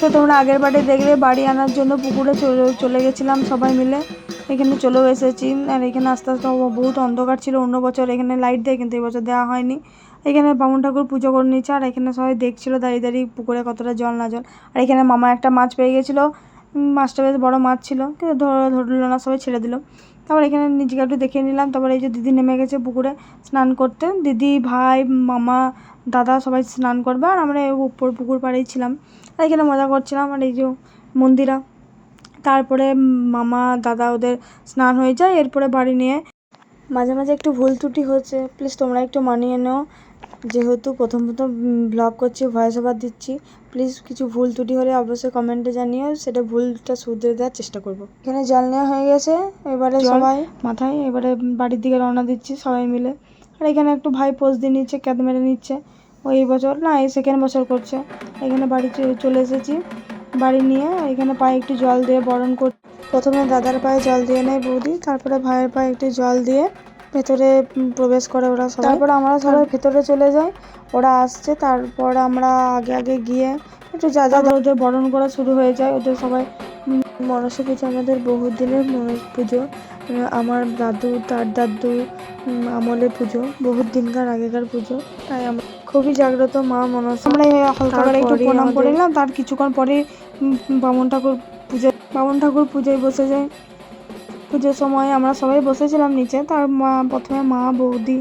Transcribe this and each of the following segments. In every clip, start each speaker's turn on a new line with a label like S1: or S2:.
S1: তো তোমরা আগের বাড়ি দেখলে বাড়ি আনার জন্য পুকুরে চলে গেছিলাম সবাই মিলে। এখানে চলেও এসেছি। আর এখানে আস্তে আস্তে বহুত অন্ধকার ছিল, অন্য বছর এখানে লাইট দেয় কিন্তু এবছর দেওয়া হয়নি। এখানে বামুন ঠাকুর পুজো করে নিচ্ছে আর এখানে সবাই দেখছিল দাঁড়িয়ে দাঁড়িয়ে পুকুরে কতটা জল না জল। আর এখানে মামা একটা মাছ পেয়ে গেছিলো, মাছটা বেশ বড় মাছ ছিল কিন্তু ধরলো না, সবাই ছেড়ে দিল। তারপর এখানে নিজেকে একটু দেখিয়ে নিলাম। তারপরে এই যে দিদি নেমে গেছে পুকুরে স্নান করতে, দিদি ভাই মামা দাদা সবাই স্নান করবে আর আমরা উপর পুকুর পাড়েই ছিলাম আর এখানে মজা করছিলাম। আর এই যে মন্দিরা, তারপরে মামা দাদা ওদের স্নান হয়ে যায়, এরপরে বাড়ি নিয়ে। মাঝে মাঝে একটু ভুল ত্রুটি হচ্ছে, প্লিজ তোমরা একটু মানিয়ে নাও, যেহেতু প্রথম ব্লগ করছি, ভয়েস ওভার দিচ্ছি। প্লিজ কিছু ভুল ত্রুটি হলে অবশ্যই কমেন্টে জানিও, সেটা ভুলটা শুধরে দেওয়ার চেষ্টা করব। এখানে জল নেওয়া হয়ে গেছে, এবারে সবাই মাথায় এবারে বাড়ির দিকে রওনা দিচ্ছি সবাই মিলে। আর এখানে একটু ভাই পোজ দিয়ে নিচ্ছে, ক্যাদ মেরে নিচ্ছে। ওই বছর না, এই সেকেন্ড বছর করছে। এখানে বাড়ি চলে এসেছি, বাড়ি নিয়ে এখানে পায়ে একটু জল দিয়ে বরণ কর। প্রথমে দাদার পায়ে জল দিয়ে নেয় বৌদি, তারপরে ভাইয়ের পায়ে একটু জল দিয়ে ভেতরে প্রবেশ করে ওরা সবাই। তারপর আমরা সবাই ভেতরে চলে যাই, ওরা আসছে। তারপর আমরা আগে আগে গিয়ে একটু যা যা ওদের বরণ করা শুরু হয়ে যায়। ওদের সবাই মনসা পুজো আমাদের বহুত দিনের পুজো, আমার দাদু তার দাদু আমলের পুজো, বহুত দিনকার আগেকার পুজো। তাই আমরা খুবই জাগ্রত মা মনসা। আমরা হালকা করে একটু প্রণাম করে নিলাম। তার কিছুক্ষণ পরে বামুন ঠাকুর পুজোয় বসে যায়। পুজোর সময় আমরা সবাই বসেছিলাম নিচে। তার প্রথমে মা বৌদি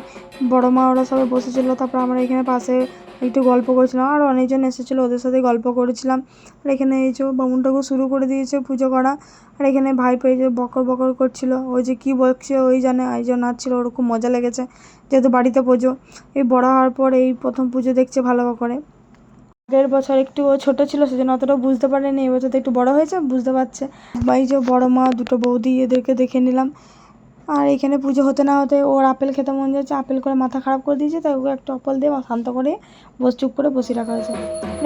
S1: বড় মা ওরা সবাই বসেছিল, তারপর আমরা এখানে পাশে একটু গল্প করছিলাম। আর অনেকজন এসেছিলো, ওদের সাথে গল্প করেছিলাম। আর এখানে এই যে বামুন ঠাকুর শুরু করে দিয়েছে পুজো করা। আর এখানে ভাইপো এই যে বকর বকর করছিল, ওই যে কী বলছে ওই জানে, এই যে নাচছিল, ওর খুব মজা লেগেছে। যেহেতু বাড়িতে পুজো, এই বড় হওয়ার পর এই প্রথম পুজো দেখছে ভালো করে। আগের বছর একটু ও ছোটো ছিল, সেজন্য অতটা বুঝতে পারেনি। এবছর তো একটু বড় হয়েছে, বুঝতে পারছে। এই যে বড় মা দুটো বৌদি, এদেরকে দেখে নিলাম। আর এখানে পুজো হতে না হতে ওর আপেল খেতে মন যাচ্ছে, আপেল করে মাথা খারাপ করে দিয়েছে। তাই ওকে একটু আপেল দিয়ে শান্ত করে চুপ করে বসে রাখা হয়েছে।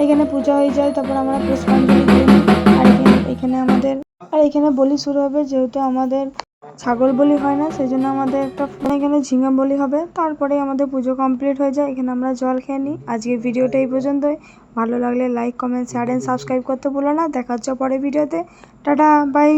S1: এখানে পুজো হয়ে যায়, তারপর আমরা পুষ্পাঞ্জলি দিয়ে নিই। আর এখানে বলি শুরু হবে, যেহেতু আমাদের ছাগল বলি হয় না, সেই জন্য আমাদের এখানে ঝিঙা বলি হবে। তারপরে আমাদের পুজো কমপ্লিট হয়ে যায়। এখানে আমরা জল খেয়ে নিই। আজকের ভিডিওটা এই পর্যন্তই। ভালো লাগলে like comment share and subscribe করতে ভুলো না। দেখা হচ্ছে পরের ভিডিওতে। Tata by.